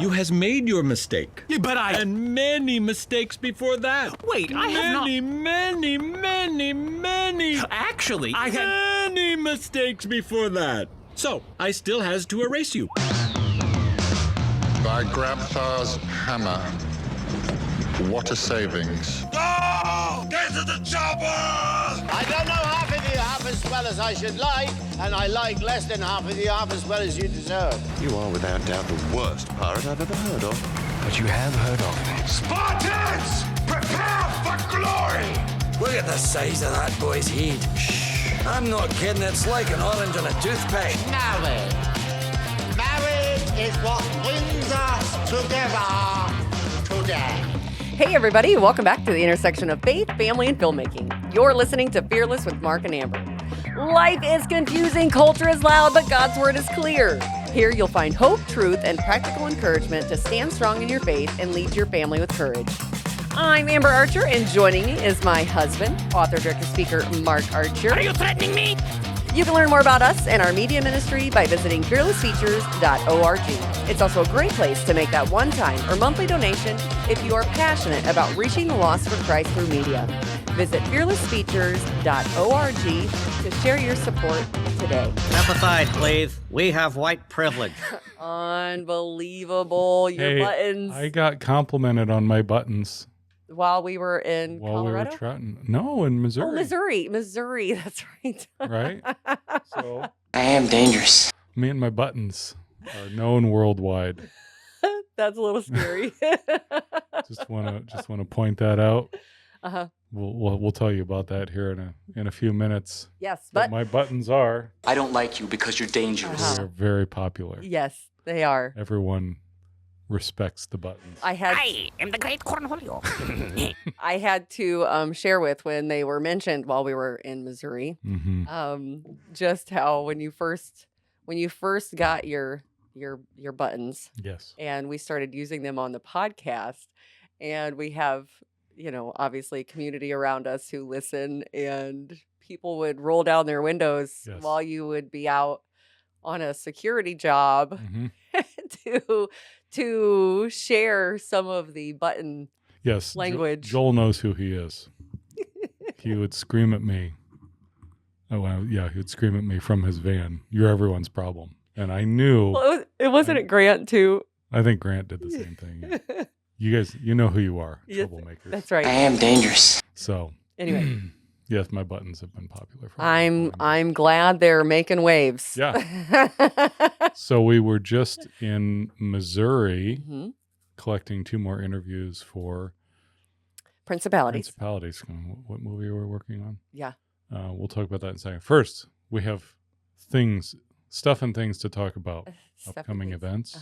You has made your mistake. Yeah, but And many mistakes before that. Wait, I have not... Many. Actually, I had... Many mistakes before that. So, I still has to erase you. By Grandpa's hammer. What a savings. Go! Get to the chopper! I don't know half of you half as well as I should like, and I like less than half of you half as well as you deserve. You are without doubt the worst pirate I've ever heard of. But you have heard of me. Spartans! Prepare for glory! Look at the size of that boy's head. Shh. I'm not kidding, it's like an orange on a toothpick. Marriage. Marriage is what brings us together today. Hey everybody, welcome back to the intersection of faith, family, and filmmaking. You're listening to Fearless with Mark and Amber. Life is confusing, culture is loud, but God's word is clear. Here you'll find hope, truth, and practical encouragement to stand strong in your faith and lead your family with courage. I'm Amber Archer, and joining me is my husband, author, director, speaker, Mark Archer. Are you threatening me? You can learn more about us and our media ministry by visiting fearlessfeatures.org. It's also a great place to make that one-time or monthly donation if you are passionate about reaching the lost for Christ through media. Visit fearlessfeatures.org to share your support today. Step aside, please. We have white privilege. Unbelievable. Your buttons. I got complimented on my buttons. While we were in Colorado? We were trotting. No, in Missouri. Oh, Missouri. That's right. Right? So I am dangerous. me and my buttons are known worldwide. That's a little scary. Just want to point that out. Uh-huh. We'll tell you about that here in a few minutes. Yes, but my buttons are. I don't like you because you're dangerous. They're very popular. Yes, they are. Everyone respects the buttons. I am the great Cornholio. I had to share with when they were mentioned while we were in Missouri, just how when you first got your buttons, yes, and we started using them on the podcast, and we have obviously community around us who listen, and people would roll down their windows while you would be out on a security job to share some of the button language. Joel knows who he is. He would scream at me. Oh, well, yeah, he would scream at me from his van. You're everyone's problem. And I knew. Well, it wasn't Grant too. I think Grant did the same thing. Yeah. You guys, you know who you are, troublemakers. That's right. I am dangerous. So anyway. Yes, my buttons have been popular. I'm glad they're making waves. Yeah. So we were just in Missouri collecting 2 more interviews for Principalities. What movie we're working on? Yeah. We'll talk about that in a second. First, we have stuff and things to talk about. Upcoming events.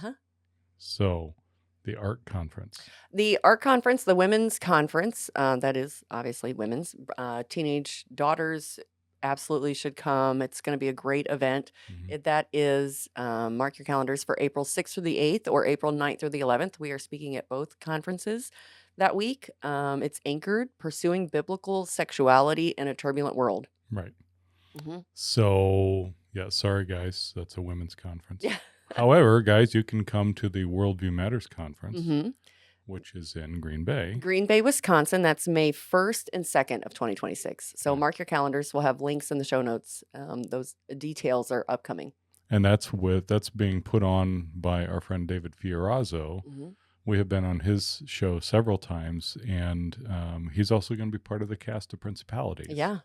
So the ARC conference. The ARC conference, the women's conference, that is obviously women's. Teenage daughters absolutely should come. It's going to be a great event. That is, mark your calendars for April 6th through the 8th or April 9th through the 11th. We are speaking at both conferences that week. It's anchored, Pursuing Biblical Sexuality in a Turbulent World. Right. So, yeah, sorry, guys. That's a women's conference. Yeah. However, guys, you can come to the Worldview Matters conference, which is in Green Bay. Green Bay, Wisconsin. That's May 1st and 2nd of 2026. So mark your calendars. We'll have links in the show notes. Those details are upcoming. And that's being put on by our friend David Fiorazzo. We have been on his show several times, and he's also going to be part of the cast of Principalities. Yeah.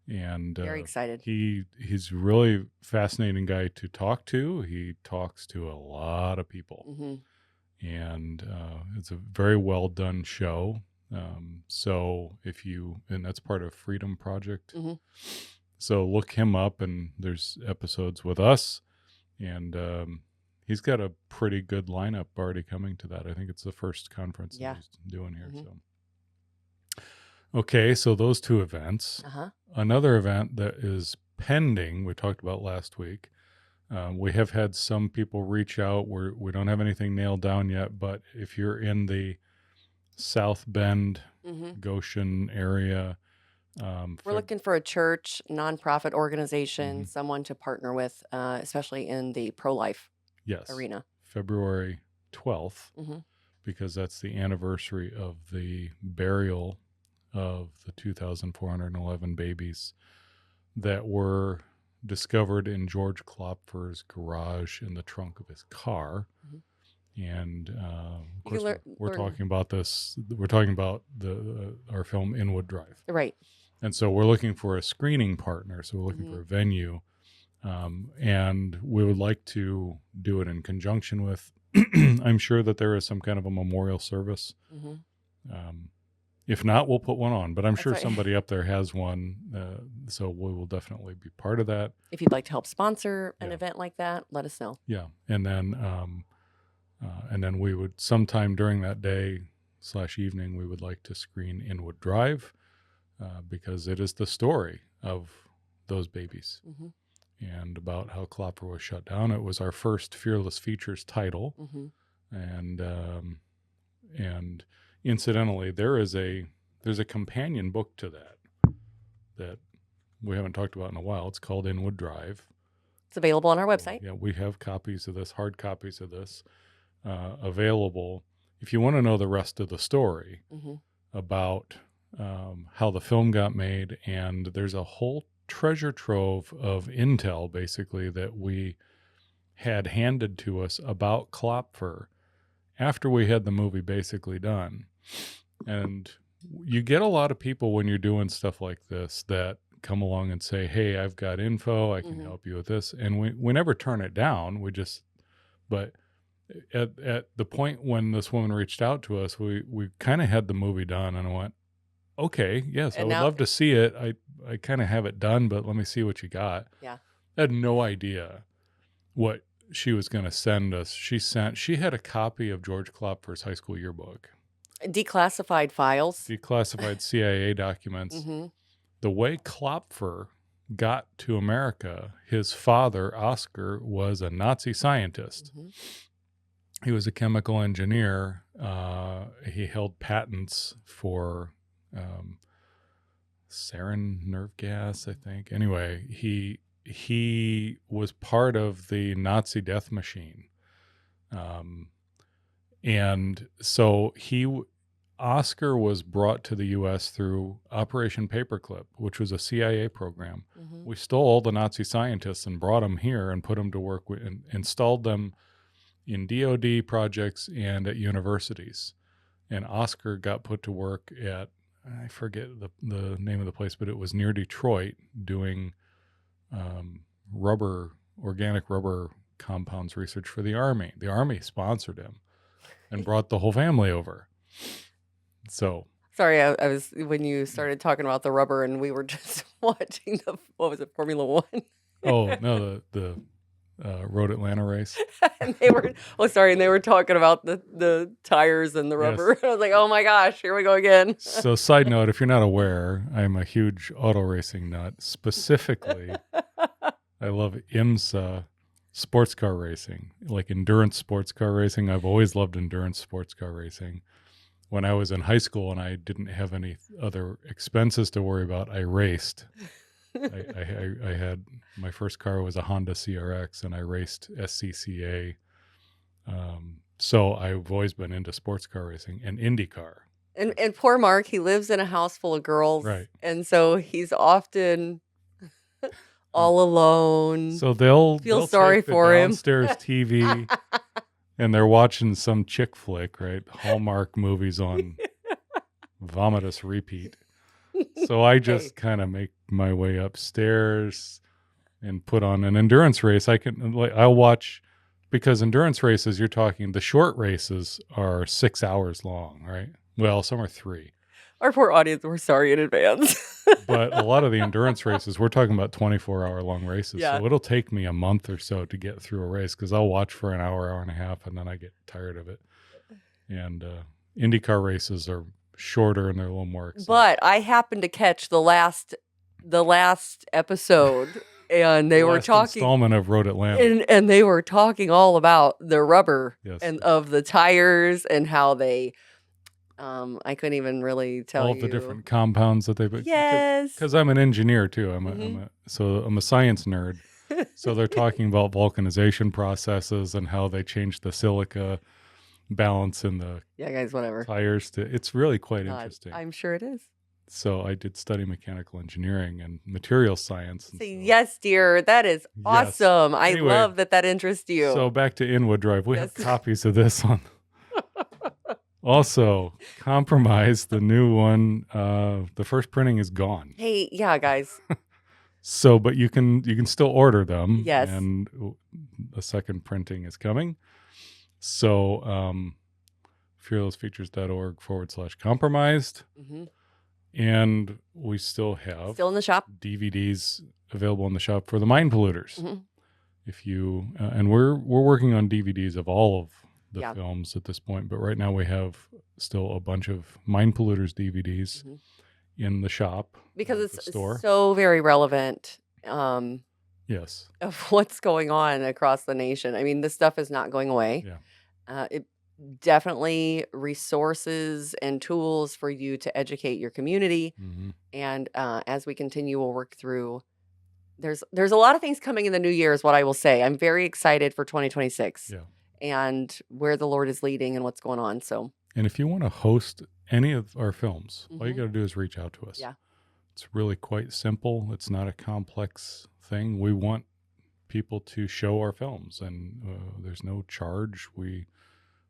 And very excited. He's really fascinating guy to talk to. He talks to a lot of people, and it's a very well done show. So and that's part of Freedom Project. So look him up, and there's episodes with us, and he's got a pretty good lineup already coming to that. I think it's the first conference that he's doing here. So. Okay, so those 2 events. Another event that is pending, we talked about last week. We have had some people reach out. We don't have anything nailed down yet, but if you're in the South Bend, Goshen area. We're looking for a church, nonprofit organization, someone to partner with, especially in the pro-life arena. February 12th, because that's the anniversary of the burial of the 2,411 babies that were discovered in George Klopfer's garage in the trunk of his car. And of course, we're talking about this. We're talking about our film Inwood Drive, right? And so we're looking for a screening partner. So we're looking for a venue, and we would like to do it in conjunction with. I'm sure that there is some kind of a memorial service. If not, we'll put one on. But I'm sure somebody up there has one, so we will definitely be part of that. If you'd like to help sponsor an event like that, let us know. Yeah, and then we would sometime during that day / evening, we would like to screen Inwood Drive, because it is the story of those babies and about how Klopfer was shut down. It was our first Fearless Features title, and incidentally, there's a companion book to that we haven't talked about in a while. It's called Inwood Drive. It's available on our website. Yeah, we have copies of this, hard copies of this. Available if you want to know the rest of the story about how the film got made. And there's a whole treasure trove of intel, basically, that we had handed to us about Klopfer after we had the movie basically done. And you get a lot of people when you're doing stuff like this that come along and say, hey, I've got info, I can help you with this. And we never turn it down. But at the point when this woman reached out to us, we kind of had the movie done, and I went, okay, yes, I would love to see it. I kind of have it done, but let me see what you got. Yeah. I had no idea what she was going to send us. She had a copy of George Klopfer's high school yearbook. Declassified files. Declassified CIA documents. The way Klopfer got to America, his father, Oscar, was a Nazi scientist. He was a chemical engineer. He held patents for sarin nerve gas, I think. Anyway, he was part of the Nazi death machine. And so Oscar was brought to the U.S. through Operation Paperclip, which was a CIA program. We stole all the Nazi scientists and brought them here and put them to work and installed them in DOD projects and at universities. And Oscar got put to work at, I forget the name of the place, but it was near Detroit, doing organic rubber compounds research for the Army. The Army sponsored him and brought the whole family over. So sorry, I was when you started talking about the rubber, and we were just watching Formula One. Oh no, the Road Atlanta race. And they were talking about the tires and the rubber. Yes. I was like, oh my gosh, here we go again. So side note, if you're not aware, I'm a huge auto racing nut. Specifically, I love IMSA sports car racing, like endurance sports car racing. I've always loved endurance sports car racing. When I was in high school and I didn't have any other expenses to worry about, I raced. I had, my first car was a Honda CRX, and I raced SCCA. So I've always been into sports car racing and IndyCar. And poor Mark, he lives in a house full of girls. Right. And so he's often all alone. So they'll sorry take the for him. Downstairs TV. And they're watching some chick flick, right? Hallmark movies on vomitous repeat. So I just kind of make my way upstairs and put on an endurance race. I'll watch, because endurance races, you're talking, the short races are 6 hours long, right? Well, some are 3. Our poor audience, we're sorry in advance. But a lot of the endurance races, we're talking about 24-hour long races. Yeah. So it'll take me a month or so to get through a race, because I'll watch for an hour and a half, and then I get tired of it. And IndyCar races are shorter and they're a little more exciting. But I happened to catch the last episode, and they were talking installment of Road Atlanta, and they were talking all about the rubber and of the tires and how they. I couldn't even really tell you. All the different compounds that they put. Yes. Because I'm an engineer too. I'm a science nerd. So they're talking about vulcanization processes and how they change the silica balancing the Yeah, guys, whatever. tires. It's really quite God, interesting. I'm sure it is. So I did study mechanical engineering and material science. And Say, so, yes, dear. That is awesome. I Anyway, love that interests you. So back to Inwood Drive. We have Yes. copies of this on. Also, Compromise, the new one. The first printing is gone. Hey, yeah, guys. So, but you can still order them. Yes. And a second printing is coming. So, fearlessfeatures.org/compromised. Mm-hmm. And we still have Still in the shop. DVDs available in the shop for the Mind Polluters. Mm-hmm. If you and we're working on DVDs of all of the Yeah. films at this point, but right now we have still a bunch of Mind Polluters DVDs in the shop Because the it's store. so very relevant Yes. of what's going on across the nation. I mean, this stuff is not going away. Yeah. It definitely resources and tools for you to educate your community. Mm-hmm. And as we continue, we'll work through. There's a lot of things coming in the new year, is what I will say. I'm very excited for 2026 and where the Lord is leading and what's going on. So, And if you want to host any of our films, all you got to do is reach out to us. Yeah. It's really quite simple. It's not a complex thing. We want people to show our films, and there's no charge.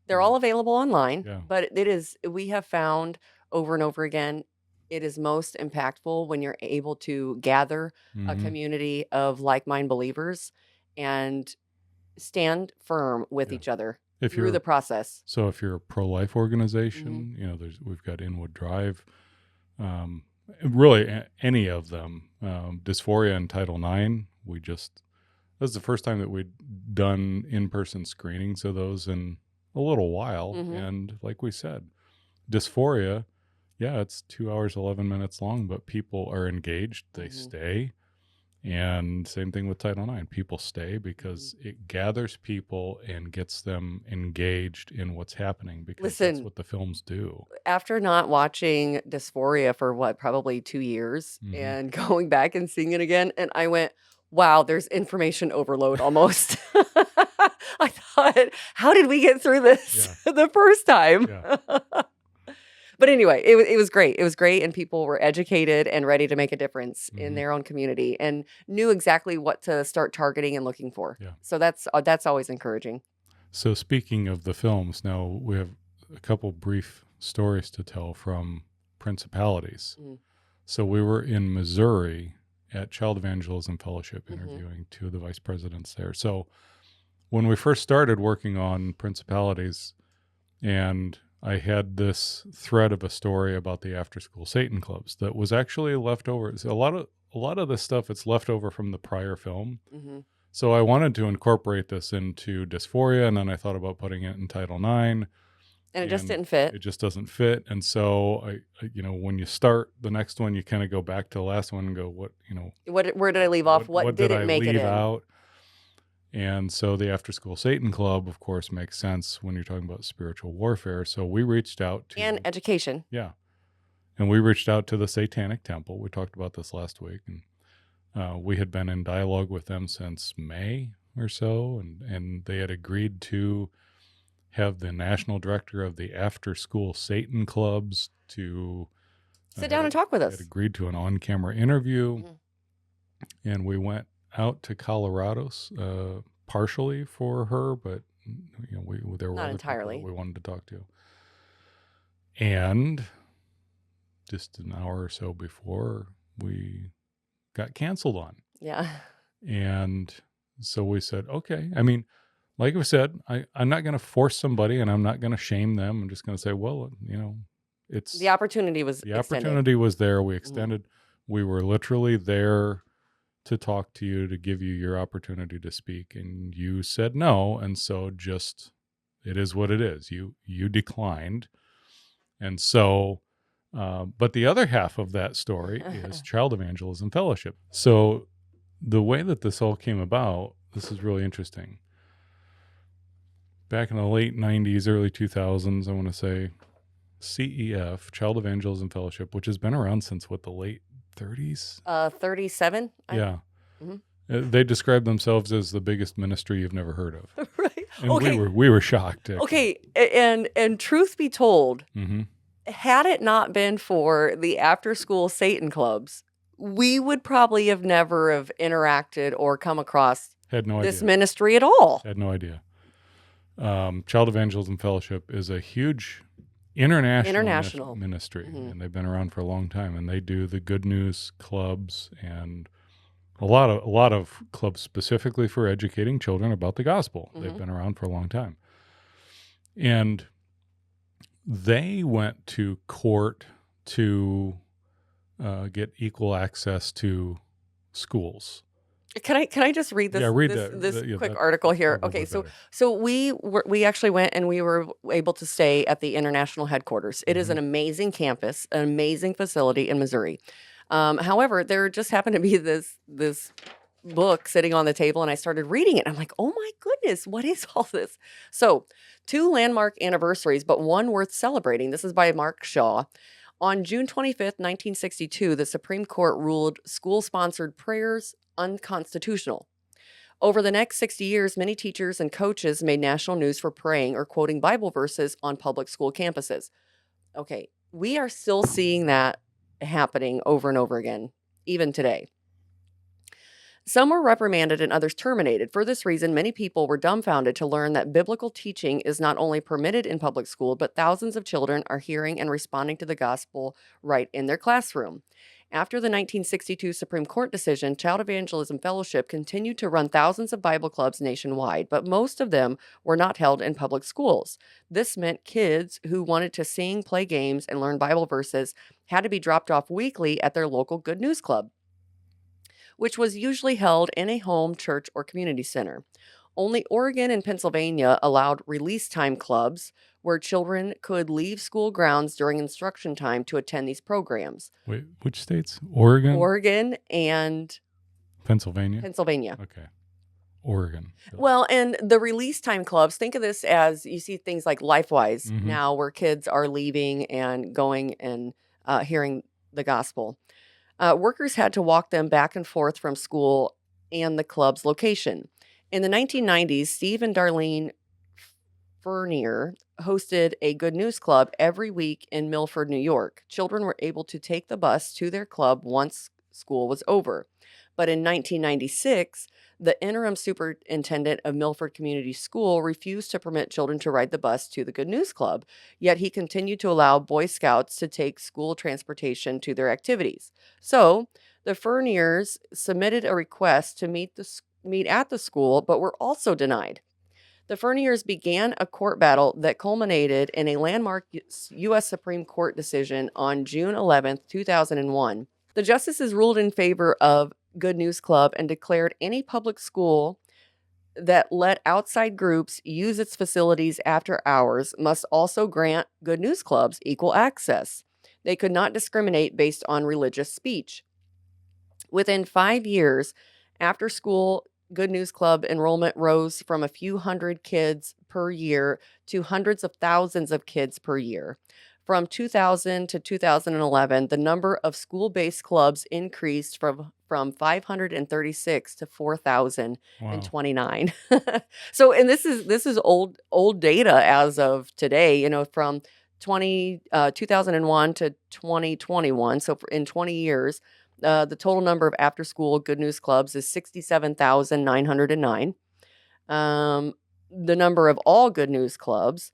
they're all available online, Yeah. but we have found over and over again, it is most impactful when you're able to gather a Mhm. community of like-minded believers and stand firm with Yeah. each other If through you're the process. So if you're a pro-life organization, we've got Inwood Drive, really any of them, Dysphoria and Title IX. This is the first time that we'd done in-person screenings of those in a little while. And like we said, Dysphoria, it's 2 hours, 11 minutes long, but people are engaged. They stay. And same thing with Title IX. People stay because it gathers people and gets them engaged in what's happening, because that's Listen, what the films do. after not watching Dysphoria for probably 2 years and going back and seeing it again, and I went, wow, there's information overload almost. I thought, how did we get through this the first time? Yeah. But anyway, it was great. It was great, and people were educated and ready to make a difference in their own community and knew exactly what to start targeting and looking for. Yeah. So that's always encouraging. So speaking of the films, now we have a couple brief stories to tell from Principalities. So we were in Missouri at Child Evangelism Fellowship interviewing two of the vice presidents there. So when we first started working on Principalities, and I had this thread of a story about the Afterschool Satan Clubs that was actually left over. So a lot of this stuff, it's left over from the prior film. So I wanted to incorporate this into Dysphoria, and then I thought about putting it in Title IX. And it just didn't fit. It just doesn't fit. And so I when you start the next one, you kind of go back to the last one and go, Where did I leave off? What didn't make it in? Out? And so the Afterschool Satan Club, of course, makes sense when you're talking about spiritual warfare. So we reached out to... And education. Yeah. And we reached out to the Satanic Temple. We talked about this last week. And we had been in dialogue with them since May or so. And they had agreed to have the national director of the Afterschool Satan Clubs to... Sit down and talk with us. Had agreed to an on-camera interview. And we went out to Colorado, partially for her, but there were Not other entirely. people that we wanted to talk to. And just an hour or so before, we got canceled on. Yeah. And so we said, okay. I mean, like I said, I'm not going to force somebody, and I'm not going to shame them. I'm just going to say, well, it's the opportunity was the extended. opportunity was there. We extended. We were literally there to talk to you, to give you your opportunity to speak, and you said no, and so it is what it is. You declined, and so but the other half of that story is Child Evangelism Fellowship. So the way that this all came about, this is really interesting. Back in the late 90s, early 2000s, I want to say, CEF, Child Evangelism Fellowship, which has been around since the late 30s? 37? Yeah. They describe themselves as the biggest ministry you've never heard of. Right. And Okay. we were shocked. Actually. Okay, and truth be told, Mm-hmm. had it not been for the after-school Satan clubs, we would probably have never have interacted or come across Had no this idea. ministry at all. Had no idea. Child Evangelism Fellowship is a huge international ministry, and they've been around for a long time. And they do the Good News clubs and a lot of clubs specifically for educating children about the gospel. They've been around for a long time, and they went to court to get equal access to schools. Can I just read this? Yeah, read this that. quick article here. Okay, so we actually went and we were able to stay at the international headquarters. It is an amazing campus, an amazing facility in Missouri. However, there just happened to be this book sitting on the table, and I started reading it. I'm like, oh my goodness, what is all this? So, 2 landmark anniversaries, but one worth celebrating. This is by Mark Shaw. On June 25th, 1962, the Supreme Court ruled school-sponsored prayers unconstitutional. Over the next 60 years, many teachers and coaches made national news for praying or quoting Bible verses on public school campuses. Okay, we are still seeing that happening over and over again, even today. Some were reprimanded and others terminated. For this reason, many people were dumbfounded to learn that biblical teaching is not only permitted in public school, but thousands of children are hearing and responding to the gospel right in their classroom. After the 1962 Supreme Court decision, Child Evangelism Fellowship continued to run thousands of Bible clubs nationwide, but most of them were not held in public schools. This meant kids who wanted to sing, play games, and learn Bible verses had to be dropped off weekly at their local Good News Club, which was usually held in a home, church, or community center. Only Oregon and Pennsylvania allowed release time clubs where children could leave school grounds during instruction time to attend these programs. Wait, which states? Oregon? Oregon and Pennsylvania? Pennsylvania. Okay. Oregon. Well, and the release time clubs, think of this as you see things like LifeWise now where kids are leaving and going and hearing the gospel. Workers had to walk them back and forth from school and the club's location. In the 1990s, Steve and Darlene Fernier hosted a Good News Club every week in Milford, New York. Children were able to take the bus to their club once school was over. But in 1996, the interim superintendent of Milford Community School refused to permit children to ride the bus to the Good News Club, yet he continued to allow Boy Scouts to take school transportation to their activities. So the Ferniers submitted a request to meet at the school, but were also denied. The Ferniers began a court battle that culminated in a landmark U.S. Supreme Court decision on June 11, 2001. The justices ruled in favor of Good News Club and declared any public school that let outside groups use its facilities after hours must also grant Good News Clubs equal access. They could not discriminate based on religious speech. Within 5 years, after school Good News Club enrollment rose from a few hundred kids per year to hundreds of thousands of kids per year. From 2000 to 2011, the number of school-based clubs increased from 536 to 4,029. Wow. So, and this is old data as of today. From 2001 to 2021. So, in 20 years. The total number of after-school Good News Clubs is 67,909. The number of all Good News Clubs,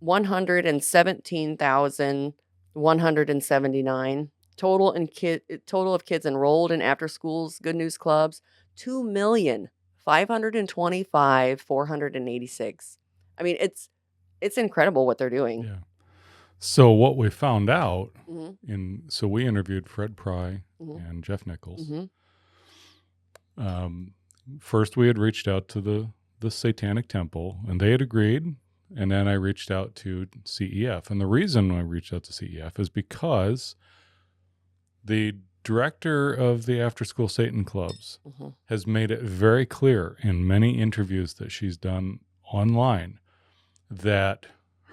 117,179. Total of kids enrolled in after-schools Good News Clubs, 2,525,486. I mean, it's incredible what they're doing. Yeah. So what we found out so we interviewed Fred Pry and Jeff Nichols. First, we had reached out to the Satanic Temple, and they had agreed. And then I reached out to CEF. And the reason I reached out to CEF is because the director of the Afterschool Satan Clubs has made it very clear in many interviews that she's done online that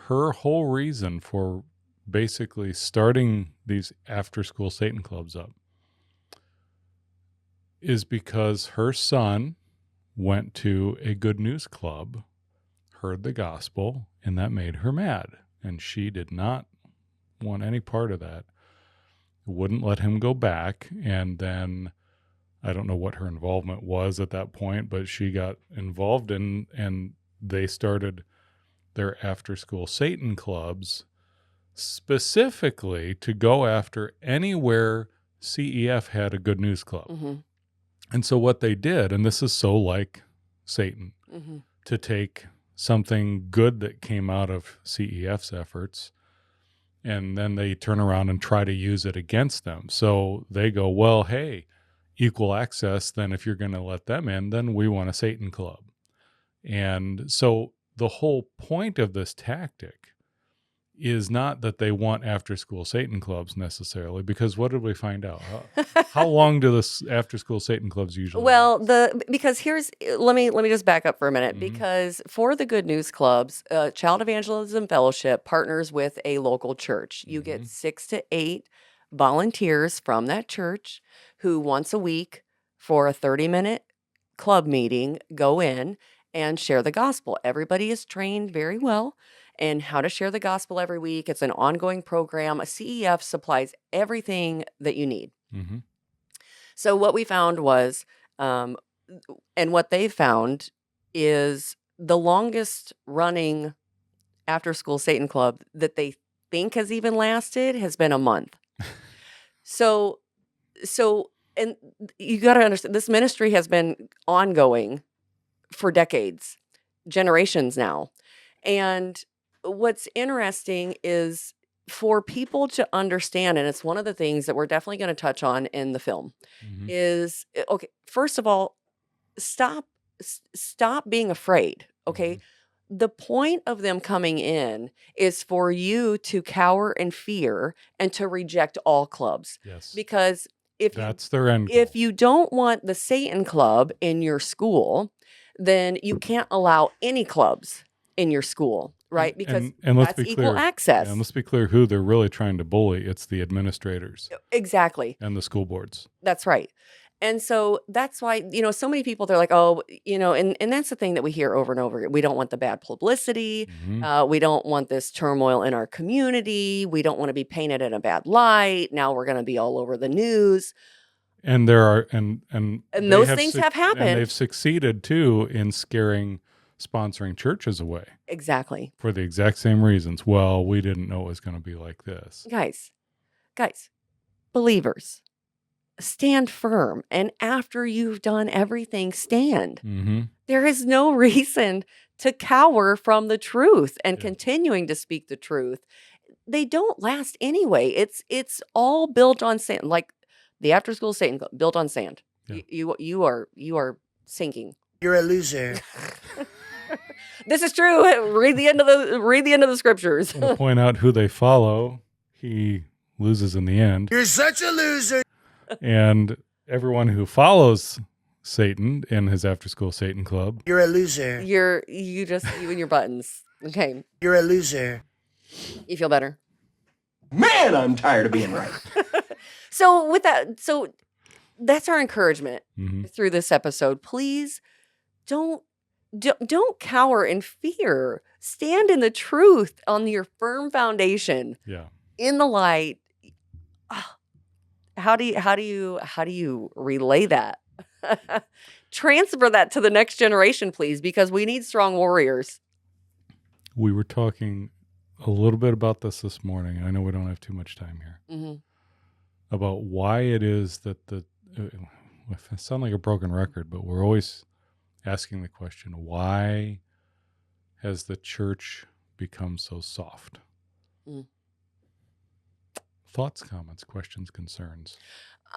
her whole reason for basically starting these after-school Satan Clubs up is because her son went to a Good News Club heard the gospel, and that made her mad. And she did not want any part of that. Wouldn't let him go back. And then I don't know what her involvement was at that point, but she got involved in, and they started their after-school Satan clubs specifically to go after anywhere CEF had a good news club. Mm-hmm. And so what they did, and this is so like Satan, Mm-hmm. to take something good that came out of CEF's efforts, and then they turn around and try to use it against them. So they go, well, hey, equal access, then if you're going to let them in, then we want a Satan club. And so the whole point of this tactic is not that they want after-school Satan clubs necessarily, because what did we find out? How long do the after-school Satan clubs usually Well, last? because here's let me just back up for a minute, Mhm. because for the Good News Clubs, Child Evangelism Fellowship partners with a local church. You get 6 to 8 volunteers from that church who once a week for a 30-minute club meeting go in and share the gospel. Everybody is trained very well in how to share the gospel every week. It's an ongoing program. A CEF supplies everything that you need. Mhm. So what we found was, and what they found is the longest running after school Satan club that they think has even lasted has been a month. So, and you got to understand, this ministry has been ongoing for decades, generations now. And what's interesting is for people to understand, and it's one of the things that we're definitely going to touch on in the film, Mhm. is okay, first of all, stop being afraid. Okay. The point of them coming in is for you to cower in fear and to reject all clubs. Yes. Because That's their end goal. if you don't want the Satan club in your school, then you can't allow any clubs in your school, right? Because and let's that's be equal clear, access. and let's be clear who they're really trying to bully. It's the administrators Exactly. and the school boards. That's right. And so that's why, so many people, they're like, oh, and that's the thing that we hear over and over. We don't want the bad publicity. Mhm. We don't want this turmoil in our community. We don't want to be painted in a bad light. Now we're going to be all over the news. And there are, and they those things have and happened. they've succeeded too in scaring sponsoring churches away Exactly. for the exact same reasons. Well, we didn't know it was going to be like this. Guys, believers, stand firm. And after you've done everything, stand. Mm-hmm. There is no reason to cower from the truth and continuing to speak the truth. They don't last anyway. It's all built on sand, like the After School Satan Club, built on sand. Yeah. You are sinking. You're a loser. This is true. Read the end of the scriptures. I want to point out who they follow. He loses in the end. You're such a loser. And everyone who follows Satan in his After School Satan Club. You're a loser. You and your buttons. Okay. You're a loser. You feel better? Man, I'm tired of being right. So with that, that's our encouragement Mhm. through this episode. Please don't cower in fear. Stand in the truth on your firm foundation. Yeah. In the light. How do you relay that? Transfer that to the next generation, please, because we need strong warriors. We were talking a little bit about this morning. I know we don't have too much time here. Mm-hmm. About why it is that I sound like a broken record, but we're always asking the question, why has the church become so soft? Thoughts, comments, questions, concerns?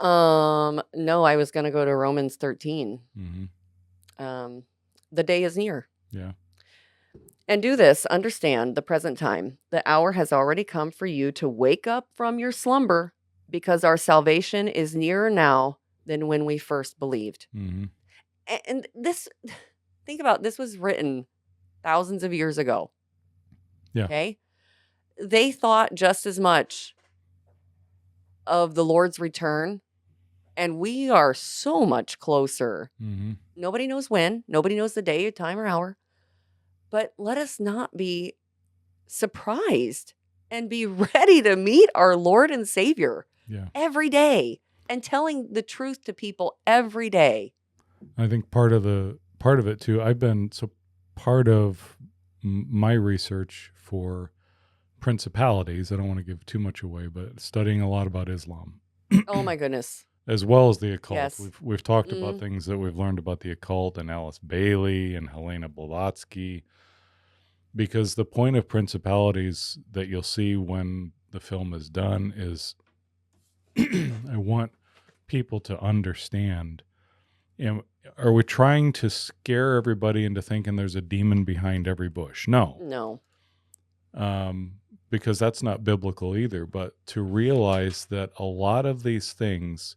No, I was going to go to Romans 13. Mm-hmm. The day is near. Yeah. And do this, understand the present time. The hour has already come for you to wake up from your slumber, because our salvation is nearer now than when we first believed. Mm-hmm. And this, think about, this was written thousands of years ago. Yeah. Okay. They thought just as much of the Lord's return, and we are so much closer. Mm-hmm. Nobody knows when, nobody knows the day, time, or hour, But let us not be surprised and be ready to meet our Lord and Savior every day and telling the truth to people every day. I think part of it too, part of my research for principalities, I don't want to give too much away, but studying a lot about Islam. Oh my goodness. As well as the occult. Yes. We've talked about things that we've learned about the occult and Alice Bailey and Helena Blavatsky, because the point of principalities that you'll see when the film is done is I want people to understand. Are we trying to scare everybody into thinking there's a demon behind every bush? No. Because that's not biblical either. But to realize that a lot of these things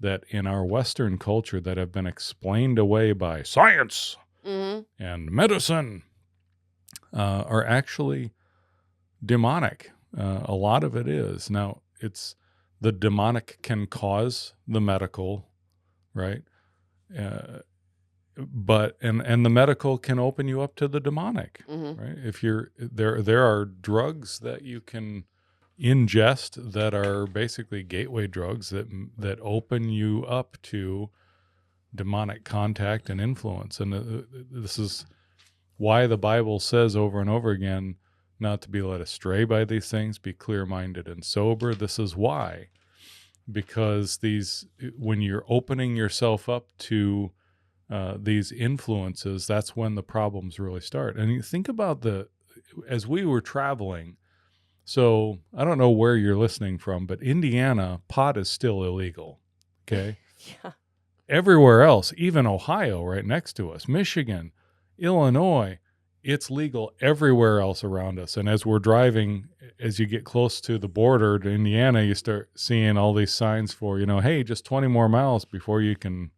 that in our Western culture that have been explained away by science and medicine are actually demonic. A lot of it is. Now, it's the demonic can cause the medical, right? But the medical can open you up to the demonic, right? If there are drugs that you can ingest that are basically gateway drugs that open you up to demonic contact and influence. And this is why the Bible says over and over again not to be led astray by these things, be clear-minded and sober. This is why. Because when you're opening yourself up to these influences, that's when the problems really start. And you think about as we were traveling, so I don't know where you're listening from, but Indiana, pot is still illegal, okay? Yeah. Everywhere else, even Ohio right next to us, Michigan, Illinois, it's legal everywhere else around us. And as we're driving, as you get close to the border to Indiana, you start seeing all these signs for, hey, just 20 more miles before you can,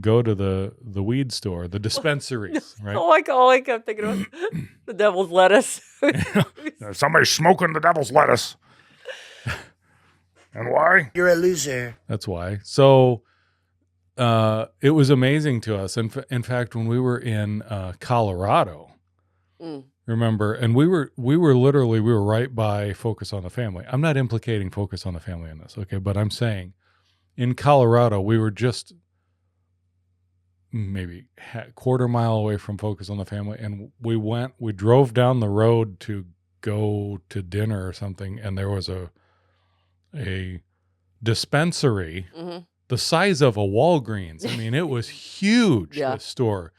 go to the weed store, the dispensaries, right? Oh, I kept thinking of the devil's lettuce. Somebody's smoking the devil's lettuce. And why? You're a loser. That's why. So it was amazing to us. In fact, when we were in Colorado, remember, and we were right by Focus on the Family. I'm not implicating Focus on the Family in this, okay? But I'm saying in Colorado, we were just maybe a quarter mile away from Focus on the Family, and we drove down the road to go to dinner or something, and there was a dispensary the size of a Walgreens. I mean, it was huge, this store.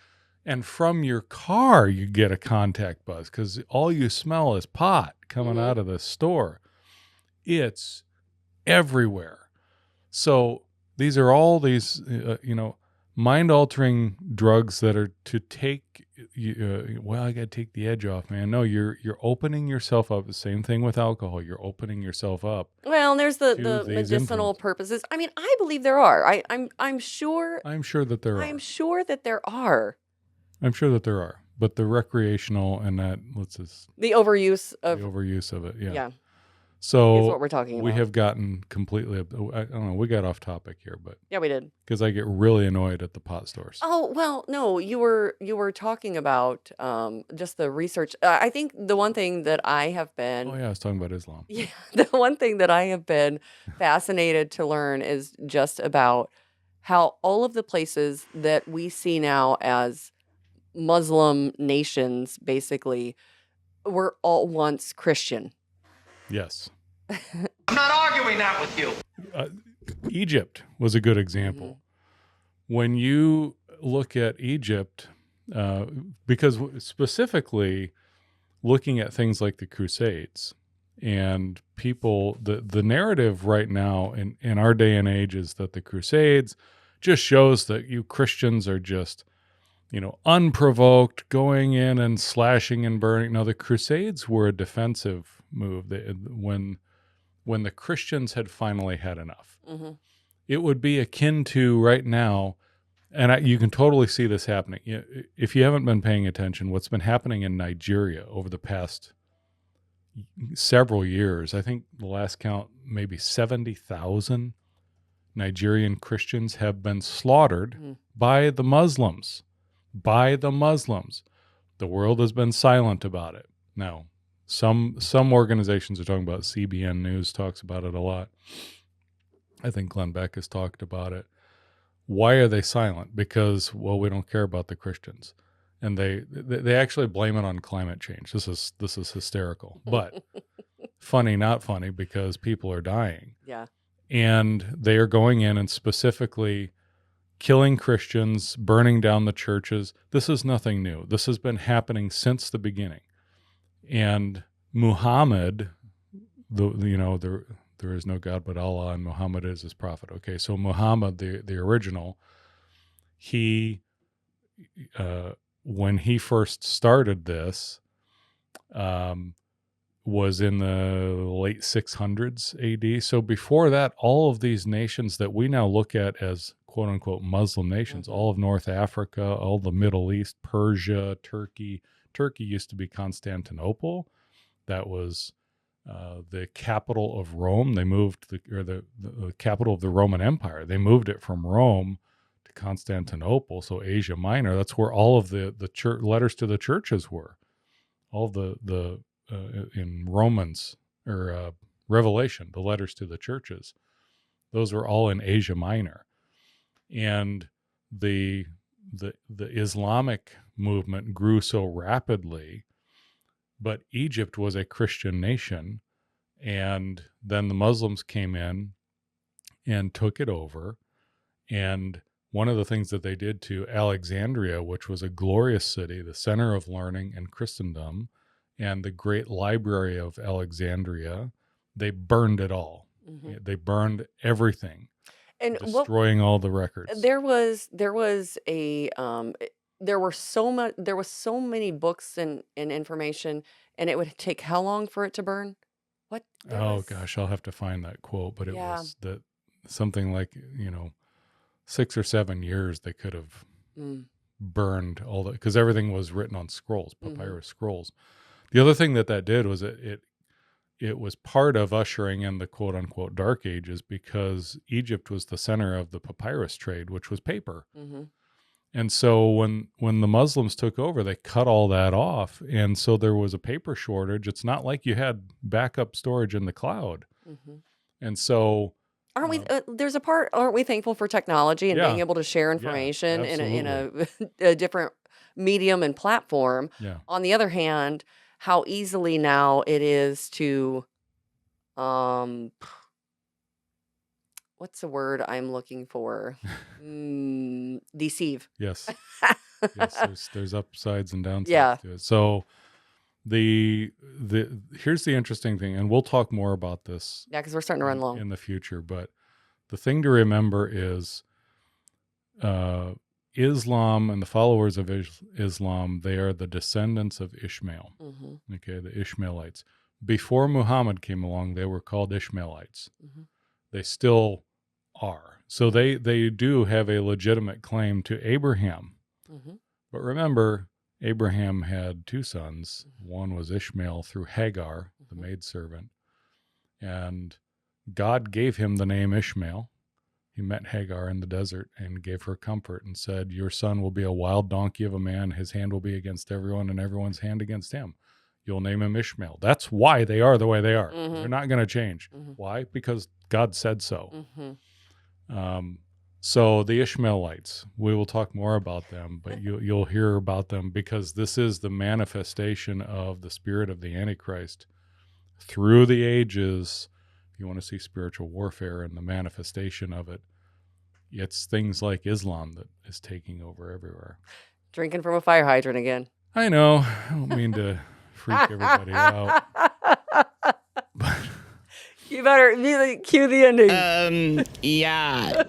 And from your car, you get a contact buzz because all you smell is pot coming out of the store. It's everywhere. So these are all these, mind-altering drugs that are to take, I got to take the edge off, man. No, you're opening yourself up. The same thing with alcohol. You're opening yourself up. Well, and there's the medicinal purposes. I mean, I believe there are. I'm sure. I'm sure that there are. I'm sure that there are. I'm sure that there are. But the recreational and the overuse of it. Yeah. Yeah. So is what we're talking about. We have gotten completely, I don't know, we got off topic here, but yeah, we did. Because I get really annoyed at the pot stores. Oh, well, no, you were talking about just the research. I think the one thing that I have been I was talking about Islam. Yeah, the one thing that I have been fascinated to learn is just about how all of the places that we see now as Muslim nations basically were all once Christian. Yes. I'm not arguing that with you. Egypt was a good example. When you look at Egypt, because specifically looking at things like the Crusades and people, the narrative right now in our day and age is that the Crusades just shows that you Christians are just, unprovoked, going in and slashing and burning. Now, the Crusades were a defensive move. When the Christians had finally had enough. It would be akin to right now, and you can totally see this happening. If you haven't been paying attention, what's been happening in Nigeria over the past several years, I think the last count, maybe 70,000 Nigerian Christians have been slaughtered by the Muslims. The The world has been silent about it. Now, some organizations are talking about it. CBN News talks about it a lot. I think Glenn Beck has talked about it. Why are they silent? Because, well, we don't care about the Christians. And they actually blame it on climate change. This is hysterical. But funny, not funny, because people are dying. Yeah. And they are going in and specifically killing Christians, burning down the churches. This is nothing new. This has been happening since the beginning. And Muhammad, there is no God but Allah, and Muhammad is his prophet. Okay, so Muhammad, the original, he, when he first started this, was in the late 600s AD. So before that, all of these nations that we now look at as quote unquote Muslim nations, all of North Africa, all the Middle East, Persia, Turkey. Turkey used to be Constantinople. That was the capital of Rome. They moved the capital of the Roman Empire. They moved it from Rome to Constantinople, so Asia Minor. That's where all of the letters to the churches were. All the in Romans or Revelation, the letters to the churches, those were all in Asia Minor. And the Islamic movement grew so rapidly, but Egypt was a Christian nation, and then the Muslims came in and took it over. And one of the things that they did to Alexandria, which was a glorious city, the center of learning and Christendom, and the great library of Alexandria, they burned it all. Mm-hmm. They burned everything, and destroying all the records. There was so many books and information, and it would take how long for it to burn? What? Gosh, I'll have to find that quote, but it was that something like 6 or 7 years they could have burned all that, because everything was written on scrolls, papyrus scrolls. The other thing that did was it was part of ushering in the quote unquote dark ages, because Egypt was the center of the papyrus trade, which was paper. Mm-hmm. And so when the Muslims took over, they cut all that off. And so there was a paper shortage. It's not like you had backup storage in the cloud. Mm-hmm. And so aren't we thankful for technology and being able to share information in a different medium and platform? Yeah. On the other hand, how easily now it is to, what's the word I'm looking for? Deceive. Yes. Yes. There's upsides and downsides to it. So here's the interesting thing, and we'll talk more about this. Yeah, because we're starting to run long in the future. But the thing to remember is, Islam and the followers of Islam, they are the descendants of Ishmael. Mm-hmm. Okay, the Ishmaelites. Before Muhammad came along, they were called Ishmaelites. Mm-hmm. They still are. So they do have a legitimate claim to Abraham. Mm-hmm. But remember, Abraham had two sons. One was Ishmael through Hagar, the maidservant. And God gave him the name Ishmael. He met Hagar in the desert and gave her comfort and said, your son will be a wild donkey of a man. His hand will be against everyone and everyone's hand against him. You'll name him Ishmael. That's why they are the way they are. Mm-hmm. They're not going to change. Mm-hmm. Why? Because God said so. Mm-hmm. So the Ishmaelites, we will talk more about them, but you'll hear about them, because this is the manifestation of the spirit of the Antichrist through the ages. If you want to see spiritual warfare and the manifestation of it, it's things like Islam that is taking over everywhere. Drinking from a fire hydrant again. I know. I don't mean to freak everybody out. But you better cue the ending. Yeah.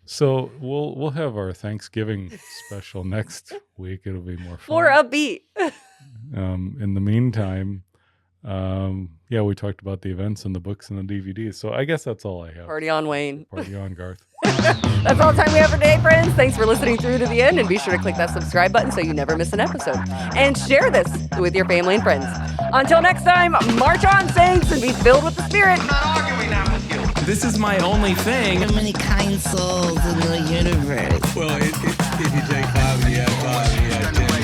So we'll have our Thanksgiving special next week. It'll be more fun. More upbeat. In the meantime, we talked about the events and the books and the DVDs. So I guess that's all I have. Party on, Wayne. Party on, Garth. That's all the time we have for today, friends. Thanks for listening through to the end, and be sure to click that subscribe button so you never miss an episode. And share this with your family and friends. Until next time, march on, saints, and be filled with the Spirit. I'm not arguing that with you. This is my only thing. How many kind souls in the universe? Well, if you take 5 and you add 5 and you add 10.